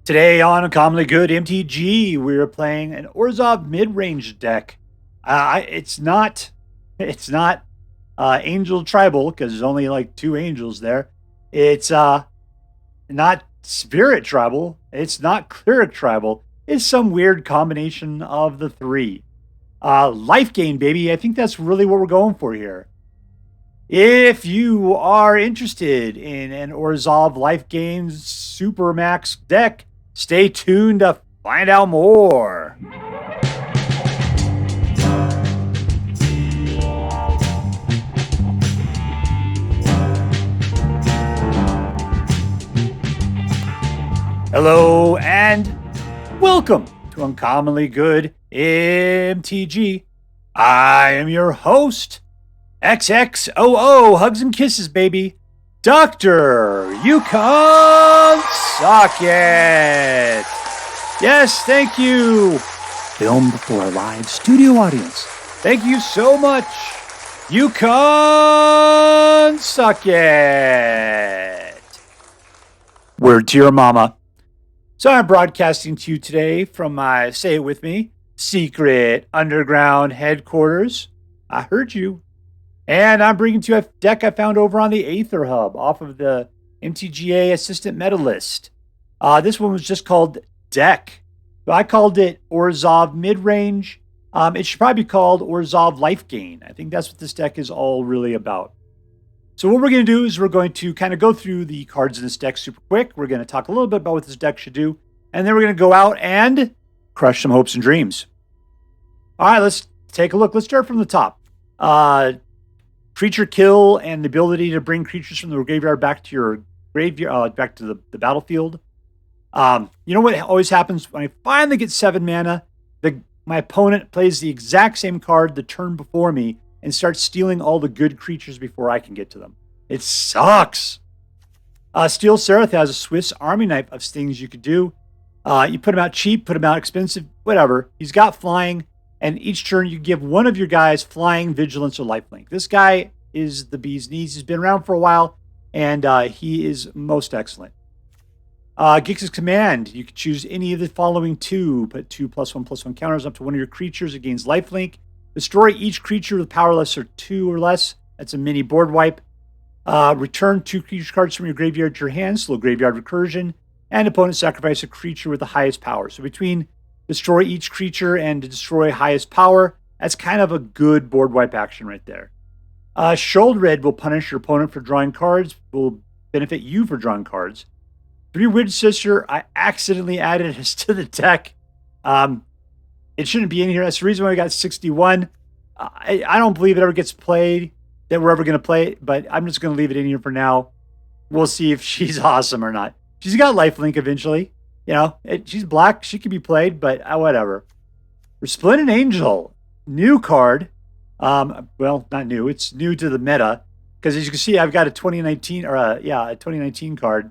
Today on Uncommonly Good MTG, we're playing an Orzhov mid-range deck. It's not Angel Tribal because there's only like two angels there. It's not Spirit Tribal. It's not Cleric Tribal. It's some weird combination of the three. Life gain, baby. I think that's really what we're going for here. If you are interested in an Orzhov Life Gain Supermax deck, stay tuned to find out more. Hello and welcome to Uncommonly Good MTG. I am your host, XXOO, hugs and kisses, baby, Dr. Yukon Socket. Yes, thank you. Filmed for a live studio audience. Thank you so much, Yukon Socket. Word to your mama. So I'm broadcasting to you today from my, say it with me, secret underground headquarters. I heard you. And I'm bringing to you a deck I found over on the AetherHub off of the MTGA Assistant Meta List. This one was just called Deck. So I called it Orzhov Midrange. It should probably be called Orzhov Life Gain. I think that's what this deck is all really about. So what we're going to do is we're going to kind of go through the cards in this deck super quick. We're going to talk a little bit about what this deck should do. And then we're going to go out and crush some hopes and dreams. All right, let's take a look. Let's start from the top. Creature kill and the ability to bring creatures from the graveyard back to your graveyard, back to the battlefield. You know what always happens when I finally get 7 mana? My opponent plays the exact same card the turn before me and starts stealing all the good creatures before I can get to them. It sucks. Steel Seraph has a Swiss Army knife of things you could do. You put him out cheap, put him out expensive, whatever. He's got flying. And each turn, you give one of your guys flying, vigilance, or lifelink. This guy is the bee's knees. He's been around for a while, and he is most excellent. Gix's Command. You can choose any of the following two. Put 2+1/+1 counters up to one of your creatures. It gains lifelink. Destroy each creature with powerless or 2 or less. That's a mini board wipe. Return 2 creature cards from your graveyard to your hand. Slow graveyard recursion. And opponent sacrifice a creature with the highest power. So between destroy each creature and to destroy highest power, that's kind of a good board wipe action right there. Sheoldred will punish your opponent for drawing cards, will benefit you for drawing cards. 3 Witch Sister, I accidentally added this to the deck. It shouldn't be in here. That's the reason why I got 61. I don't believe it ever gets played, that we're ever going to play it, but I'm just going to leave it in here for now. We'll see if she's awesome or not. She's got lifelink eventually. You know, she's black. She can be played, but whatever. Resplendent Angel, new card. Well, not new. It's new to the meta because as you can see, I've got a 2019 or a 2019 card.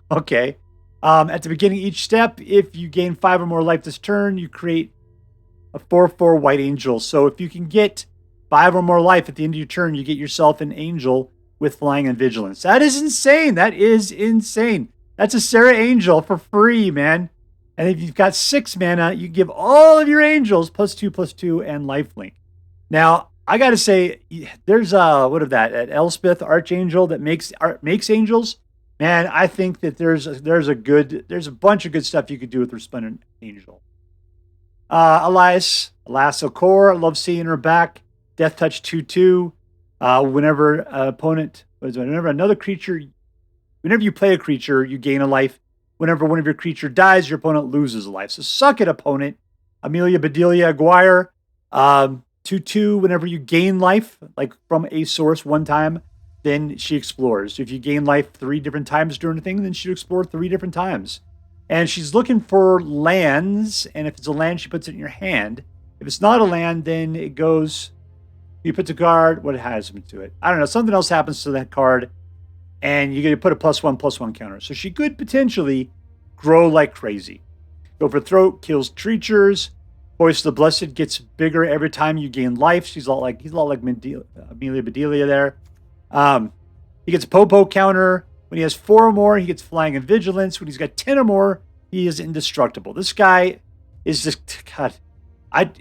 Okay. At the beginning of each step, if you gain 5 or more life this turn, you create a 4/4 white angel. So if you can get 5 or more life at the end of your turn, you get yourself an angel with flying and vigilance. That is insane. That is insane. That's a Sarah Angel for free, man. And if you've got 6 mana, you give all of your angels +2/+2 and lifelink. Now, I got to say, there's that Elspeth Archangel that makes angels. Man, I think that there's a bunch of good stuff you could do with Resplendent Angel. Elas il-Kor, I love seeing her back. Death Touch 2/2. Whenever you play a creature, you gain a life. Whenever one of your creature dies, your opponent loses a life. So suck it, opponent. Amalia, Bedelia, Aguirre. 2/2, whenever you gain life, like from a source one time, then she explores. So if you gain life 3 different times during a thing, then she'll explore 3 different times. And she's looking for lands, and if it's a land, she puts it in your hand. If it's not a land, then it goes, you put the card, what has to it? I don't know, something else happens to that card, and you get to put a +1/+1 counter. So she could potentially grow like crazy. Go for Throat, kills creatures. Voice of the Blessed gets bigger every time you gain life. He's a lot like Amelia Bedelia there. He gets a Popo counter. When he has 4 or more, he gets Flying and Vigilance. When he's got 10 or more, he is indestructible. This guy is just, God,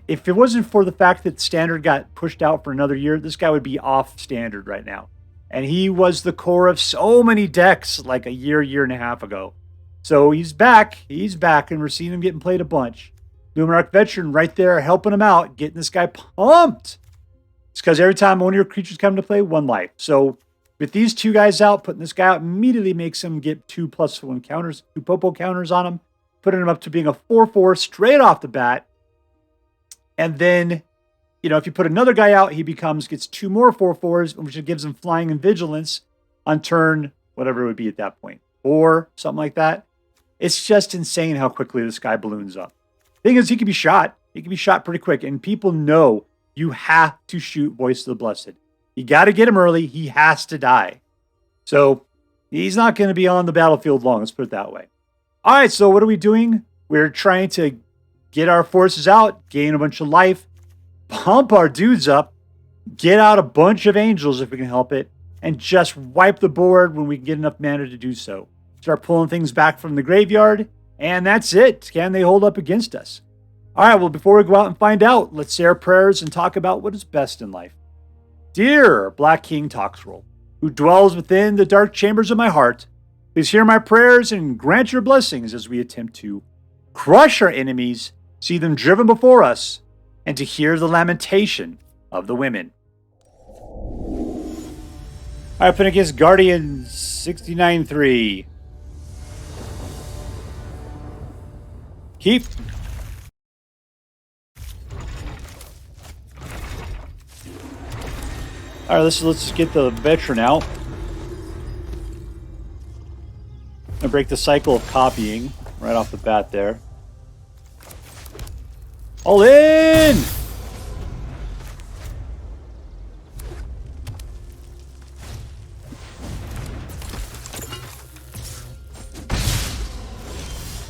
if it wasn't for the fact that Standard got pushed out for another year, this guy would be off Standard right now. And he was the core of so many decks like a year and a half ago. So he's back. He's back, and we're seeing him getting played a bunch. Lunarch Veteran right there helping him out, getting this guy pumped. It's because every time one of your creatures come to play, 1 life. So with these 2 guys out, putting this guy out immediately makes him get 2+1 counters, 2 popo counters on him, putting him up to being a 4/4 straight off the bat. And then, if you put another guy out, he gets 2 more 4/4s, which gives him Flying and Vigilance on turn, whatever it would be at that point, 4, something like that. It's just insane how quickly this guy balloons up. Thing is, he can be shot. He can be shot pretty quick, and people know you have to shoot Voice of the Blessed. You got to get him early. He has to die. So he's not going to be on the battlefield long. Let's put it that way. All right, so what are we doing? We're trying to get our forces out, gain a bunch of life, pump our dudes up, get out a bunch of angels if we can help it, and just wipe the board when we can get enough mana to do so. Start pulling things back from the graveyard, and that's it. Can they hold up against us? All right, well, before we go out and find out, let's say our prayers and talk about what is best in life. Dear Black King Toxrill, who dwells within the dark chambers of my heart, please hear my prayers and grant your blessings as we attempt to crush our enemies, see them driven before us, and to hear the lamentation of the women. All right, up against Guardian 69-3. Keep. All right, let's get the veteran out. I'm gonna break the cycle of copying right off the bat there. All in!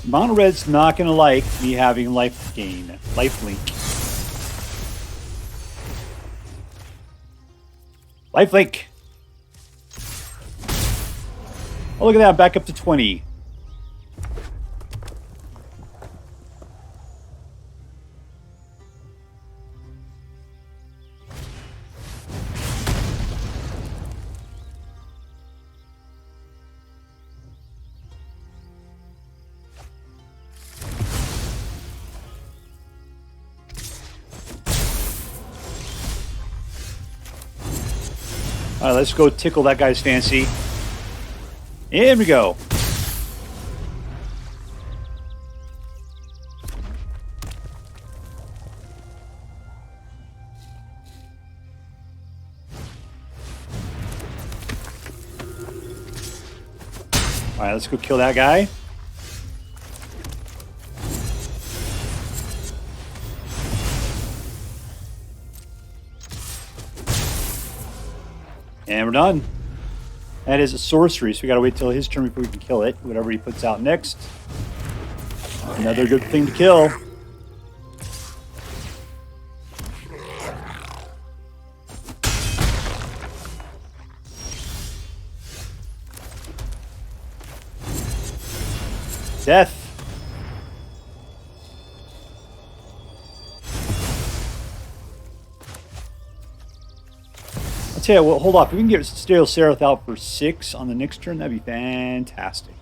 Mono Red's not going to like me having life gain. Lifelink. Lifelink! Oh, look at that. Back up to 20. All right, let's go tickle that guy's fancy. In we go. All right, let's go kill that guy. And we're done. That is a sorcery, so we gotta wait till his turn before we can kill it. Whatever he puts out next. Another good thing to kill. Death. I'll tell you what, hold off. If we can get Steel Seraph out for 6 on the next turn, that'd be fantastic.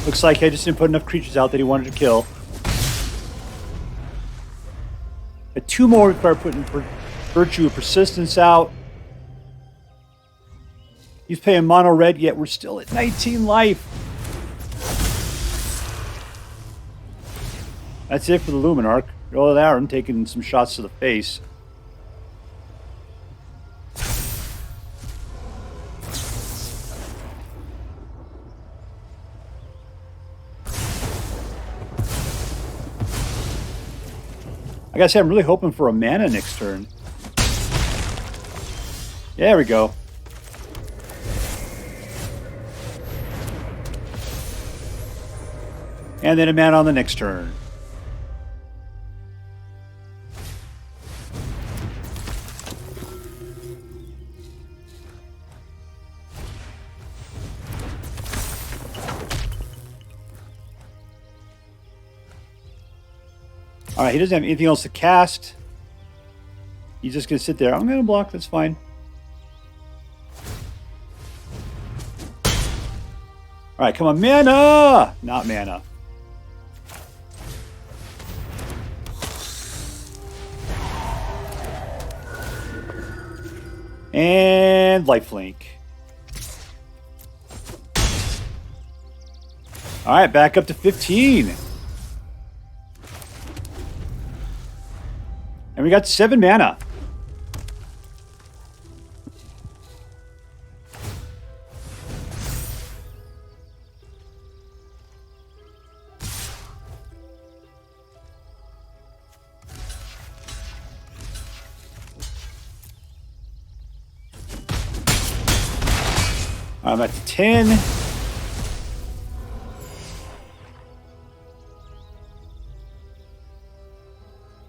Looks like I just didn't put enough creatures out that he wanted to kill. But 2 more require putting Virtue of Persistence out. He's paying mono red, yet we're still at 19 life. That's it for the Lunarch. Go there and taking some shots to the face. I gotta say, I'm really hoping for a mana next turn. Yeah, there we go. And then a mana on the next turn. All right, he doesn't have anything else to cast. He's just going to sit there. I'm going to block. That's fine. All right, come on. Mana! Not mana. And lifelink. All right, back up to 15. And we got 7 mana. I'm at 10.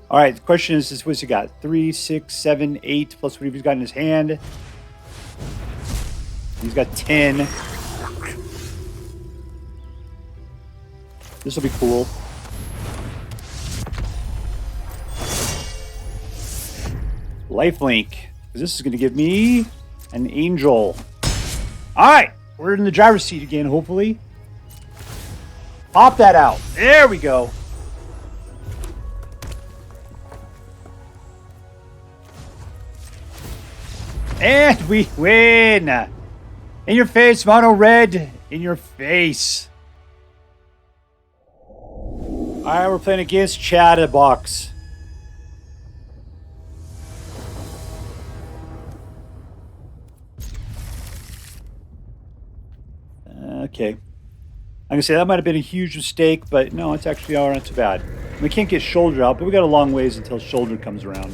All right, the question is what's he got? 3, 6, 7, 8, plus what he's got in his hand. He's got 10. This will be cool. Lifelink. This is going to give me an angel. All right, we're in the driver's seat again, hopefully. Pop that out. There we go. And we win. In your face, mono red. In your face. All right, we're playing against Chaddabox. Okay. I'm going to say that might have been a huge mistake, but no, it's actually all right, not too bad. We can't get Sheoldred out, but we got a long ways until Sheoldred comes around.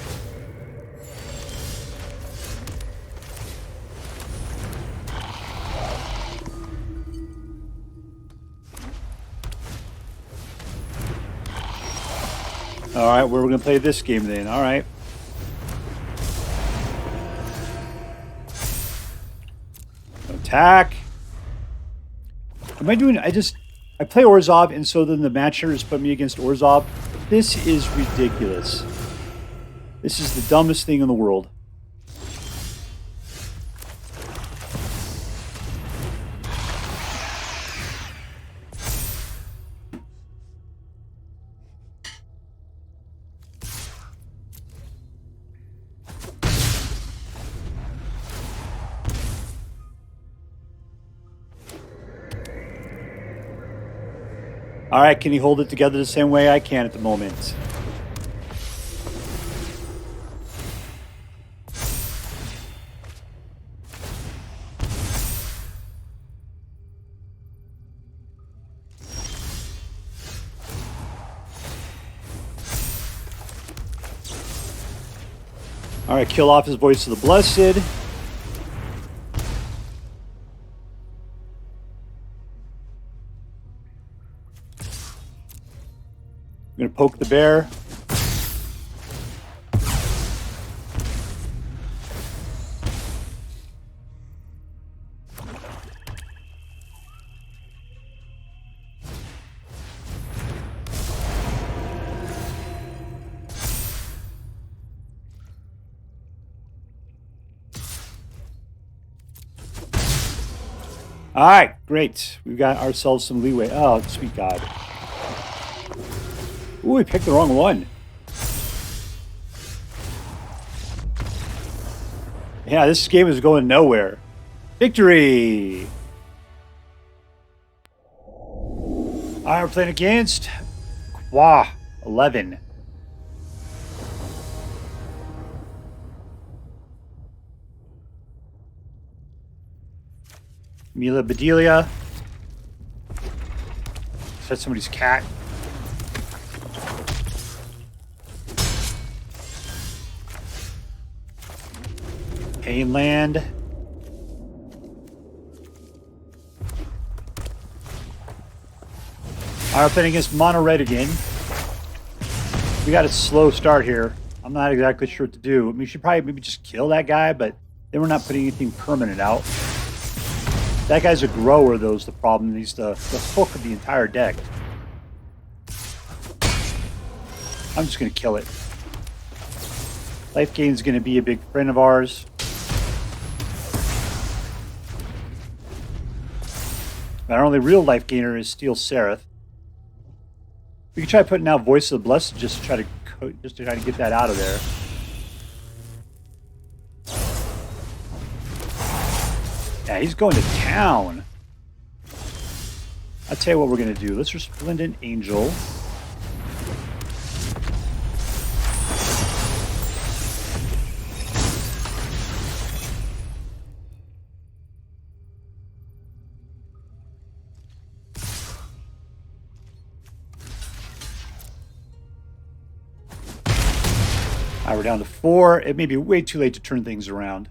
All right, we're going to play this game then. All right. Attack. Am I doing... I play Orzhov, and so then the matcher has put me against Orzhov. This is ridiculous. This is the dumbest thing in the world. All right, can he hold it together the same way I can at the moment? All right, kill off his Voice of the Blessed. I'm going to poke the bear. All right, great. We've got ourselves some leeway. Oh, sweet God. Ooh, we picked the wrong one. Yeah, this game is going nowhere. Victory! All right, we're playing against Kwa 11. Mila Bedelia. That's somebody's cat. Painland. Alright, playing against Mono Red again. We got a slow start here. I'm not exactly sure what to do. I mean, we should probably maybe just kill that guy, but then we're not putting anything permanent out. That guy's a grower, though, is the problem. He's the hook of the entire deck. I'm just going to kill it. Life gain is going to be a big friend of ours. Our only real life gainer is Steel Seraph. We can try putting out Voice of the Blessed just to try to get that out of there. Yeah, he's going to town. I'll tell you what we're going to do. Let's Resplendent Angel. All right, we're down to 4. It may be way too late to turn things around.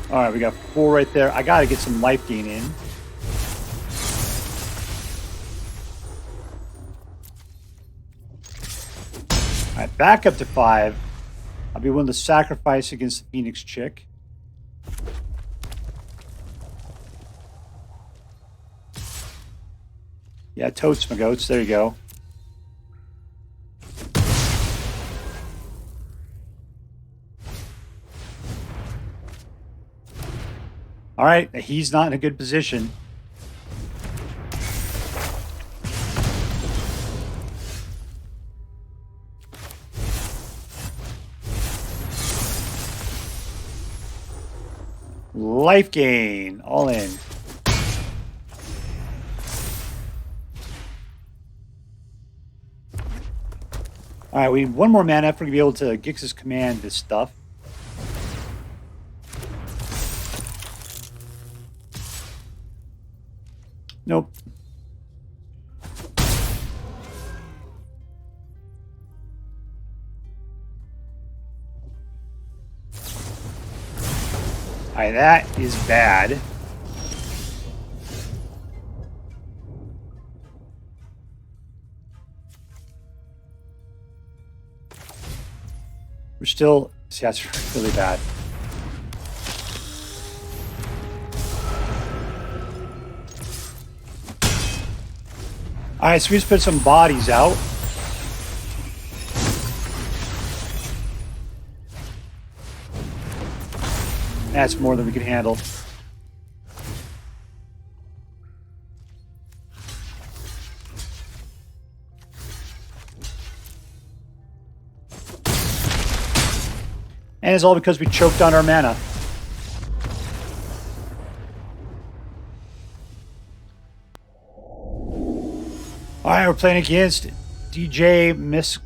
All right, we got 4 right there. I got to get some life gain in. All right, back up to 5. I'll be willing to sacrifice against the Phoenix chick. Yeah, totes my goats. There you go. All right, he's not in a good position. Life gain, all in. All right, we need 1 more mana if we're going to be able to Gix's command this stuff. Nope. All right, that is bad. We're still, see, that's really bad. All right, so we just put some bodies out. That's more than we can handle. And it's all because we choked on our mana. All right, we're playing against djmsqrvve.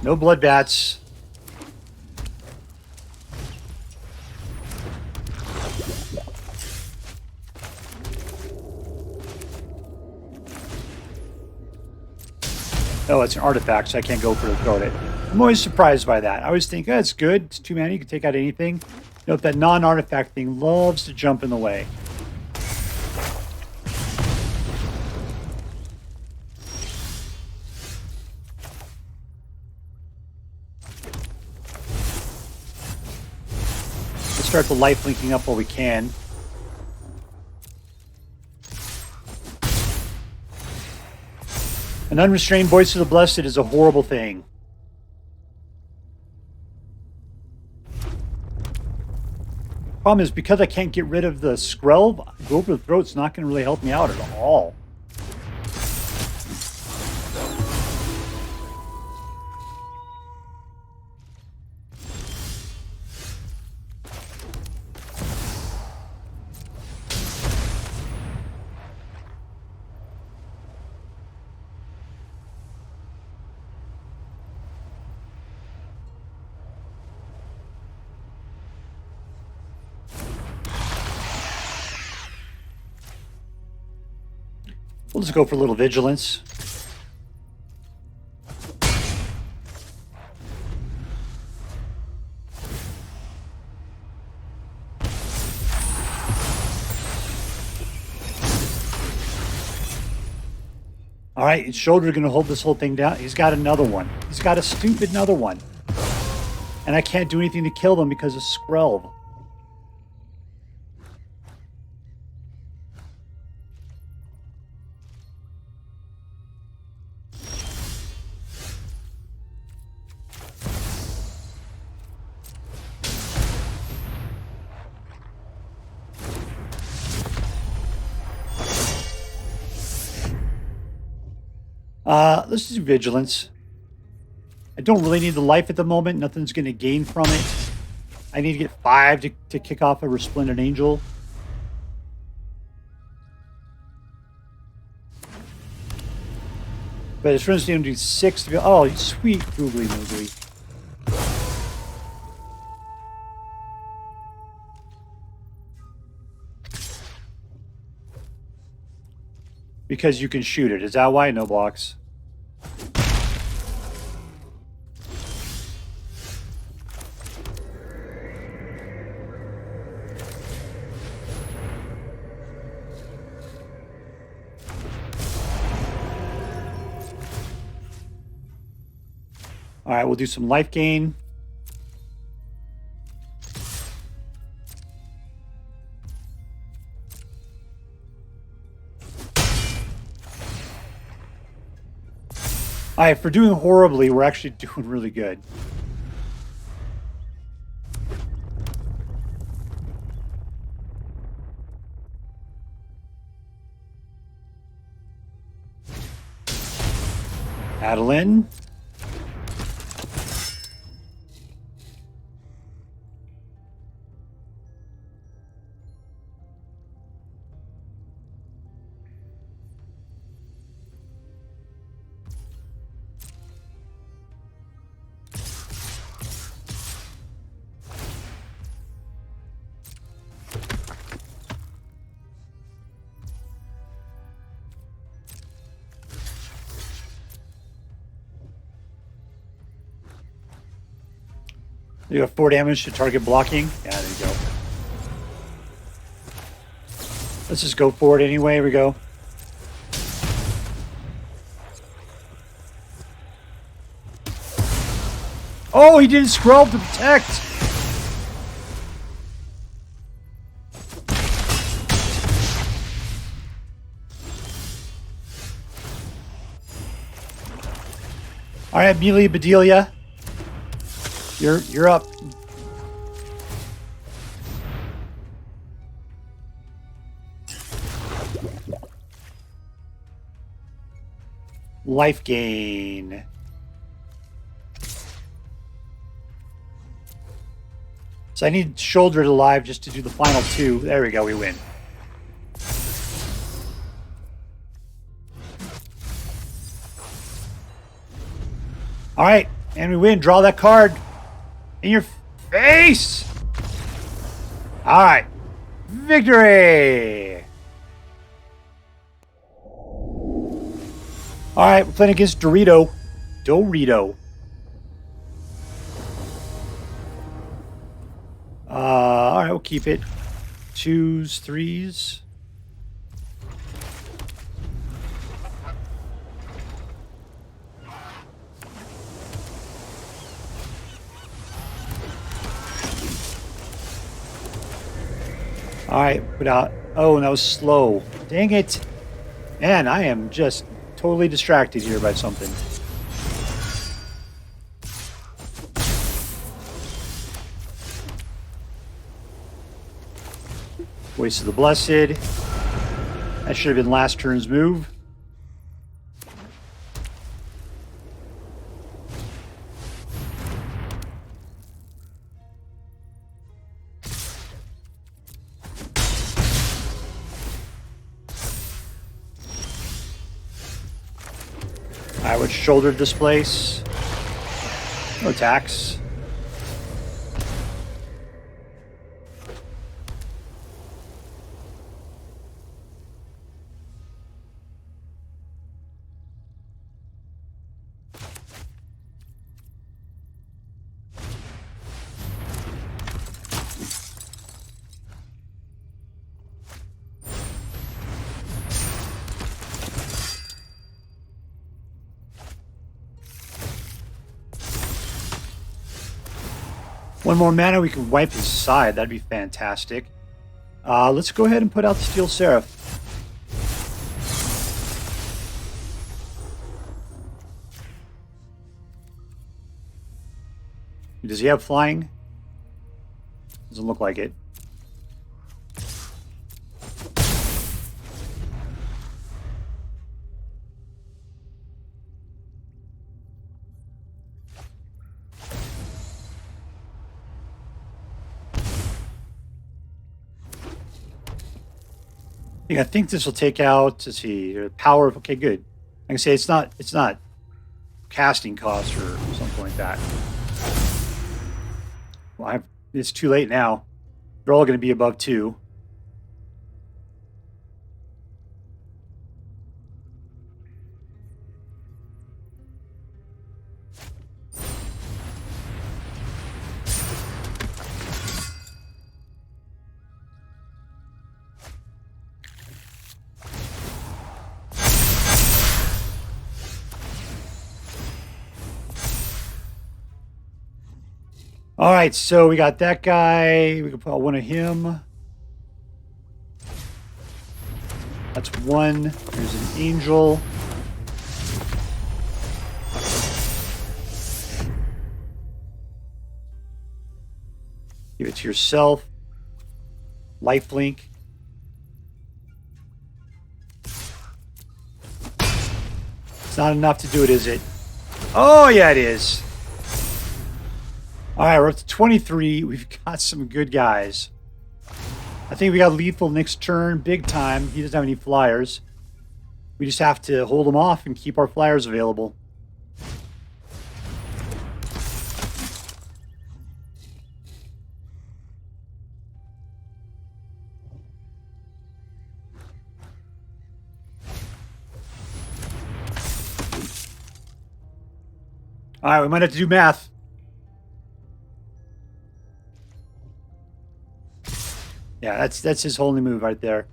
No blood bats. Oh, it's an artifact, so I can't go for the guard it. I'm always surprised by that. I always think, oh, it's good. It's 2 mana. You can take out anything. Note that non-artifact thing loves to jump in the way. Let's start the life linking up while we can. An unrestrained voice of the blessed is a horrible thing. Problem is, because I can't get rid of the Skrelv, go over the throat's not going to really help me out at all. We'll just go for a little vigilance. All right, is Sheoldred going to hold this whole thing down? He's got another one. He's got a stupid another one. And I can't do anything to kill them because of Skrelv. Let's do Vigilance. I don't really need the life at the moment. Nothing's going to gain from it. I need to get 5 to kick off a Resplendent Angel. But his friend's going to do 6 to go. Oh, sweet googly moogly. Because you can shoot it. Is that why? No blocks. All right, we'll do some life gain. All right, for doing horribly, we're actually doing really good. Adeline. You have 4 damage to target blocking. Yeah, there you go. Let's just go for it anyway. Here we go. Oh, he didn't scroll to protect. All right, Amelia Bedelia. You're up. Life gain. So I need Sheoldred alive just to do the final 2. There we go, we win. All right, and we win. Draw that card. In your face! All right. Victory! All right, we're playing against Dorito. Dorito. All right, we'll keep it. 2s, 3s. All right, without. Oh, and that was slow. Dang it. Man, I am just totally distracted here by something. Voice of the Blessed. That should have been last turn's move. I would shoulder displace. No attacks. One more mana, we can wipe his side. That'd be fantastic. Let's go ahead and put out the Steel Seraph. Does he have flying? Doesn't look like it. I think this will take out, let's see, power of, okay, good. I can say it's not casting cost or something like that. Well, it's too late now. They're all going to be above 2. All right, so we got that guy. We can put one of him. That's one. There's an angel. Give it to yourself. Lifelink. It's not enough to do it, is it? Oh, yeah, it is. All right, we're up to 23. We've got some good guys. I think we got lethal next turn, big time. He doesn't have any flyers. We just have to hold him off and keep our flyers available. All right, we might have to do math. Yeah, that's his only move right there.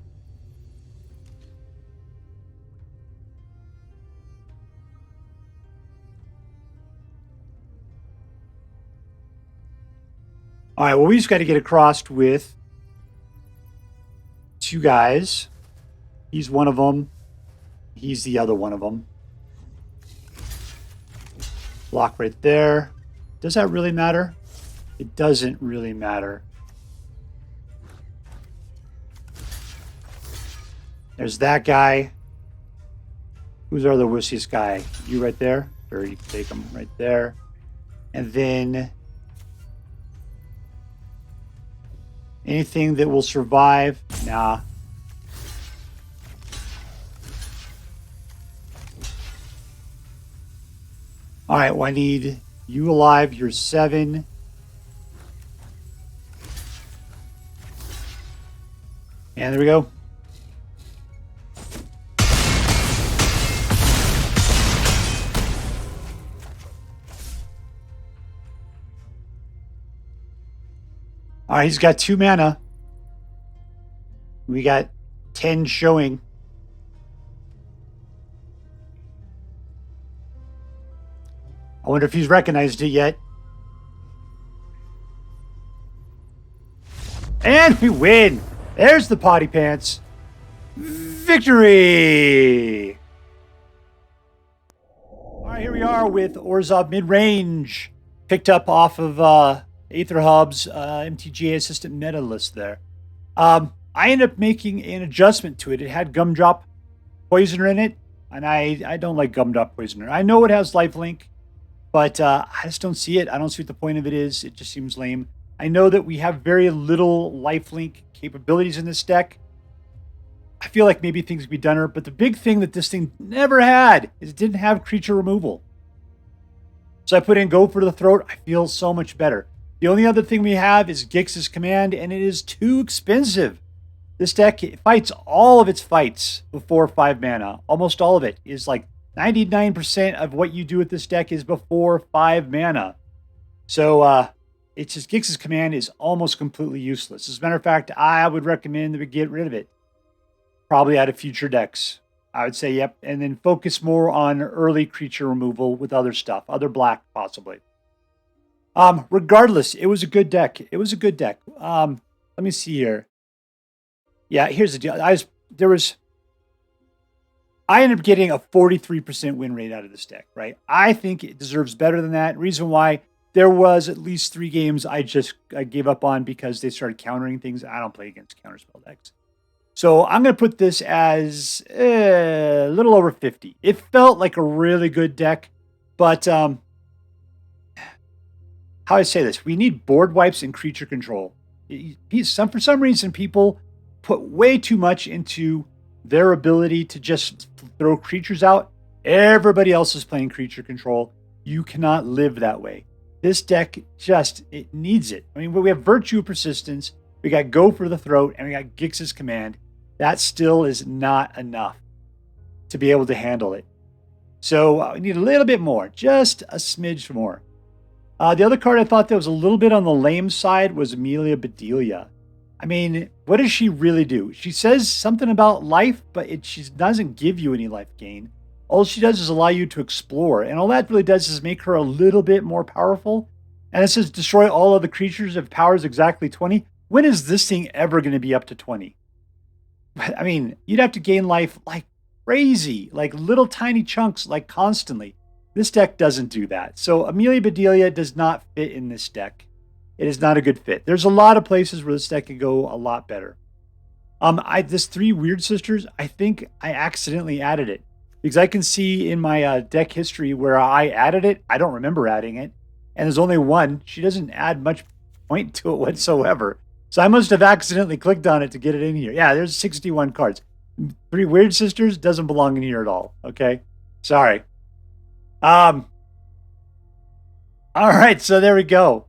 All right, well, we just got to get across with 2 guys. He's one of them. He's the other one of them. Block right there. Does that really matter? It doesn't really matter. There's that guy. Who's our other wussiest guy? You right there? Or you can take him right there. And then anything that will survive? Nah. All right, well, I need you alive. You're 7. And there we go. All right, he's got 2 mana. We got 10 showing. I wonder if he's recognized it yet. And we win. There's the potty pants. Victory! All right, here we are with Orzhov mid-range. Picked up off of AetherHub's MTGA assistant meta list there. I ended up making an adjustment to it. It had Gumdrop Poisoner in it, and I don't like Gumdrop Poisoner. I know it has lifelink, but I just don't see it. I don't see what the point of it is. It just seems lame. I know that we have very little lifelink capabilities in this deck. I feel like maybe things could be done, but the big thing that this thing never had is it didn't have creature removal. So I put in Go for the Throat. I feel so much better. The only other thing we have is Gix's Command, and it is too expensive. This deck fights all of its fights before 5 mana. Almost all of it is like 99% of what you do with this deck is before 5 mana. So it's just Gix's Command is almost completely useless. As a matter of fact, I would recommend that we get rid of it. Probably out of future decks. I would say, yep. And then focus more on early creature removal with other stuff. Other black, possibly. Regardless, it was a good deck. It was a good deck. Let me see here. Yeah, here's the deal. I ended up getting a 43% win rate out of this deck, right? I think it deserves better than that. Reason why, there was at least 3 games I gave up on because they started countering things. I don't play against counterspell decks. So I'm going to put this as a little over 50. It felt like a really good deck, but how do I say this? We need board wipes and creature control. For some reason, people put way too much into their ability to just throw creatures out. Everybody else is playing creature control. You cannot live that way. This deck it needs it. I mean, we have Virtue of Persistence, we got Go for the Throat, and we got Gix's Command. That still is not enough to be able to handle it. So we need a little bit more, just a smidge more. The other card I thought that was a little bit on the lame side was Amelia Bedelia. I mean, what does she really do? She says something about life, but she doesn't give you any life gain. All she does is allow you to explore, and all that really does is make her a little bit more powerful. And it says destroy all other creatures if power is exactly 20. When is this thing ever going to be up to 20? I mean, you'd have to gain life like crazy, like little tiny chunks, like constantly. This deck doesn't do that. So Amelia Bedelia does not fit in this deck. It is not a good fit. There's a lot of places where this deck could go a lot better. This 3 Weird Sisters, I think I accidentally added it. Because I can see in my deck history where I added it. I don't remember adding it. And there's only one. She doesn't add much point to it whatsoever. So I must have accidentally clicked on it to get it in here. Yeah, there's 61 cards. 3 Weird Sisters doesn't belong in here at all. Okay? Sorry. All right, so there we go.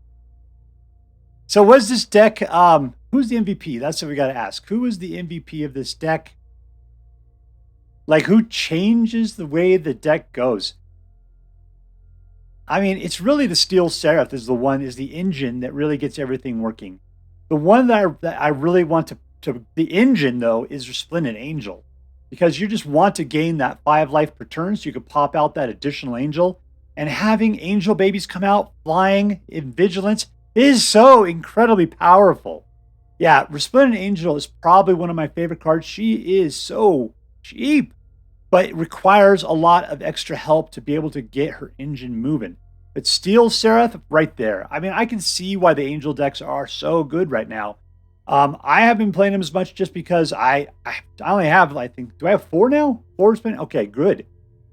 So was this deck, who's the MVP? That's what we got to ask. Who is the MVP of this deck? Like, who changes the way the deck goes? I mean, it's really the Steel Seraph is the engine that really gets everything working. The one that I really want to the engine, though, is Resplendent Angel. Because you just want to gain that 5 life per turn so you could pop out that additional angel. And having angel babies come out flying in vigilance is so incredibly powerful. Yeah, Resplendent Angel is probably one of my favorite cards. She is so cheap, but it requires a lot of extra help to be able to get her engine moving. But Steel Seraph, right there. I mean, I can see why the angel decks are so good right now. I haven't been playing them as much just because I only have, I think, do I have 4 now? 4 Resplendent? Okay, good.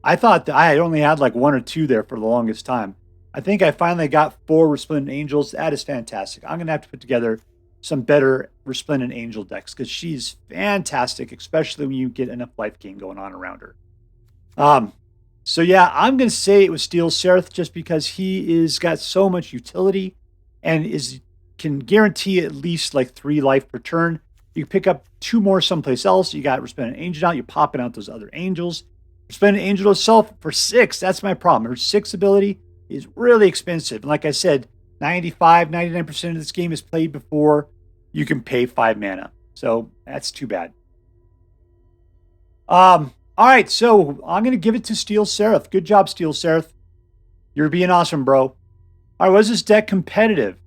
I thought that I had only had like 1 or 2 there for the longest time. I think I finally got 4 Resplendent Angels. That is fantastic. I'm going to have to put together some better Resplendent Angel decks because she's fantastic, especially when you get enough life gain going on around her. So yeah, I'm going to say it was Steel Seraph just because he is got so much utility and can guarantee at least like 3 life per turn. You pick up 2 more someplace else. You got Resplendent Angel out. You're popping out those other angels. Resplendent Angel itself for 6. That's my problem. Her 6 ability is really expensive. And like I said, 99% of this game is played before you can pay 5 mana. So that's too bad. All right, so I'm going to give it to Steel Seraph. Good job, Steel Seraph. You're being awesome, bro. All right, was this deck competitive?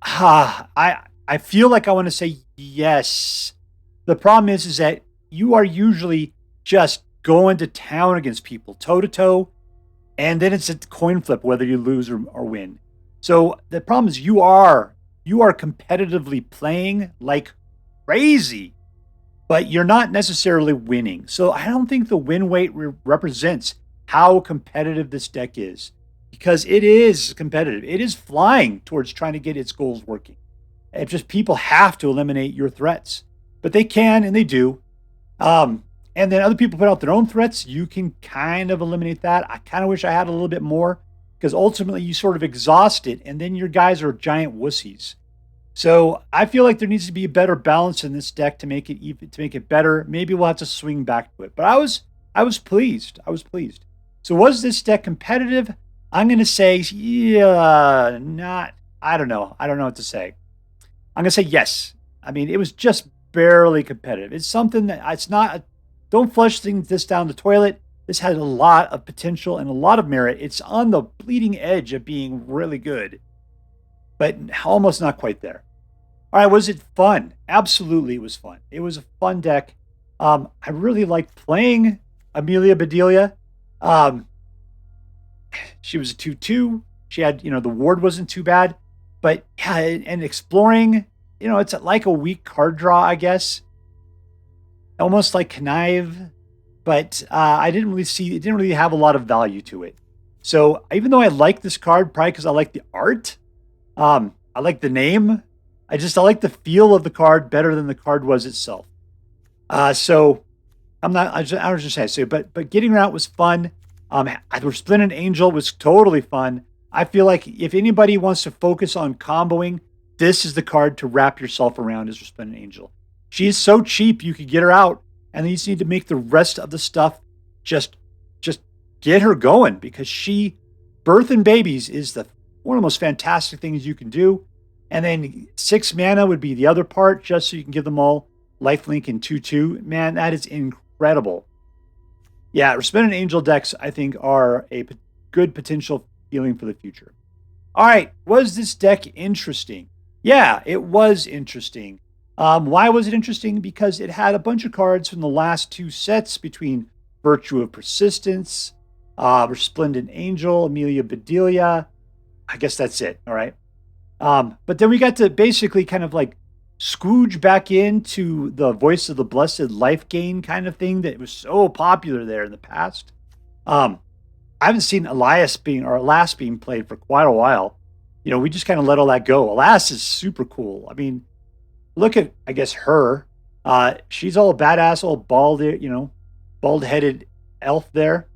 I feel like I want to say yes. The problem is that you are usually just going to town against people, toe-to-toe, and then it's a coin flip whether you lose or win. So the problem is you are competitively playing like crazy, but you're not necessarily winning. So I don't think the win weight represents how competitive this deck is, because it is competitive. It is flying towards trying to get its goals working. It's just people have to eliminate your threats, but they can and they do. And then other people put out their own threats. You can kind of eliminate that. I kind of wish I had a little bit more because ultimately you sort of exhaust it and then your guys are giant wussies. So I feel like there needs to be a better balance in this deck to make it better. Maybe we'll have to swing back to it. But I was pleased. I was pleased. So was this deck competitive? I'm going to say, yeah, not. I don't know. I don't know what to say. I'm going to say yes. I mean, it was just barely competitive. It's something that it's not. Don't flush this down the toilet. This has a lot of potential and a lot of merit. It's on the bleeding edge of being really good, but almost not quite there. All right, was it fun? Absolutely, it was fun. It was a fun deck. I really liked playing Amalia Bedelia. She was a 2/2. She had, the ward wasn't too bad, but yeah, and exploring, it's like a weak card draw, I guess. Almost like Connive, but I didn't really see, it didn't really have a lot of value to it. So even though I like this card, probably because I like the art, I like the name, I like the feel of the card better than the card was itself. So I was just saying, so, but getting her out was fun. Resplendent Angel was totally fun. I feel like if anybody wants to focus on comboing, this is the card to wrap yourself around as Resplendent Angel. She is so cheap, you could get her out, and then you just need to make the rest of the stuff just get her going, because birthing babies is one of the most fantastic things you can do. And then 6 mana would be the other part, just so you can give them all lifelink and 2/2. Man, that is incredible. Yeah, Resplendent Angel decks, I think, are a good potential feeling for the future. All right, was this deck interesting? Yeah, it was interesting. Why was it interesting? Because it had a bunch of cards from the last 2 sets between Virtue of Persistence, Resplendent Angel, Amalia Bedelia. I guess that's it, all right? But then we got to basically kind of like Scrooge back into the Voice of the Blessed LIFEGAIN kind of thing that was so popular there in the past. I haven't seen Elas being played for quite a while. We just kind of let all that go. Elas is super cool. I mean, look at, I guess, her. She's all badass, all bald-headed elf there.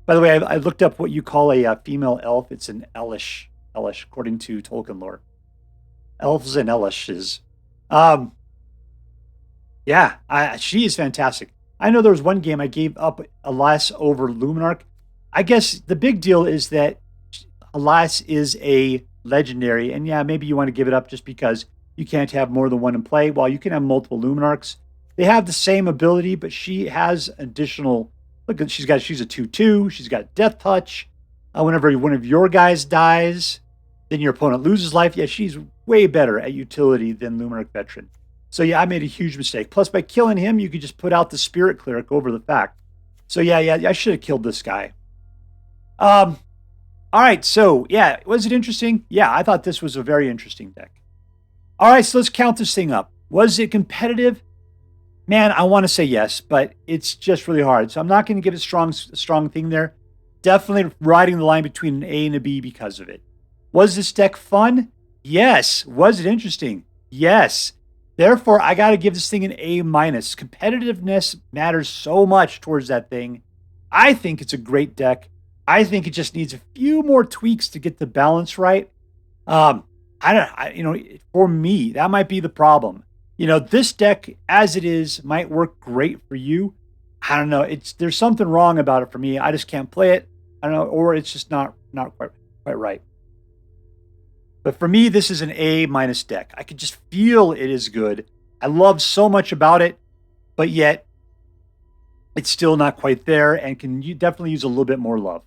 By the way, I looked up what you call a female elf. It's an Elish, according to Tolkien lore. Elves and Elishes. She is fantastic. I know there was one game I gave up Elas over Lunarch. I guess the big deal is that Elas is a legendary, and yeah, maybe you want to give it up just because you can't have more than one in play. While you can have multiple Lunarchs. They have the same ability, but she has additional. Look, she's a 2/2. She's got Death Touch. Whenever one of your guys dies, then your opponent loses life. Yeah, she's way better at utility than Lunarch Veteran. So yeah, I made a huge mistake. Plus, by killing him, you could just put out the Spirit Cleric over the fact. So yeah, I should have killed this guy. All right, so yeah, was it interesting? Yeah, I thought this was a very interesting deck. All right, so let's count this thing up. Was it competitive? Man, I want to say yes, but it's just really hard. So I'm not going to give it a strong thing there. Definitely riding the line between an A and a B because of it. Was this deck fun? Yes. Was it interesting? Yes. Therefore, I got to give this thing an A-. Competitiveness matters so much towards that thing. I think it's a great deck. I think it just needs a few more tweaks to get the balance right. For me, that might be the problem. This deck as it is might work great for you. I don't know. There's something wrong about it for me. I just can't play it. I don't know, or it's just not quite right. But for me, this is an A- deck. I could just feel it is good. I love so much about it, but yet it's still not quite there and can definitely use a little bit more love.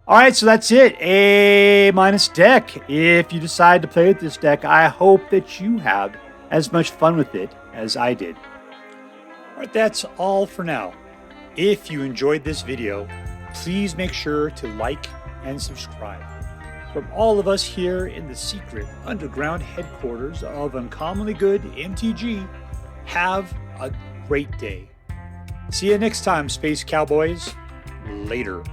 All right, so that's it. A- deck. If you decide to play with this deck, I hope that you have as much fun with it as I did. All right, that's all for now. If you enjoyed this video, please make sure to like and subscribe. From all of us here in the secret underground headquarters of Uncommonly Good MTG, have a great day. See you next time, Space Cowboys. Later.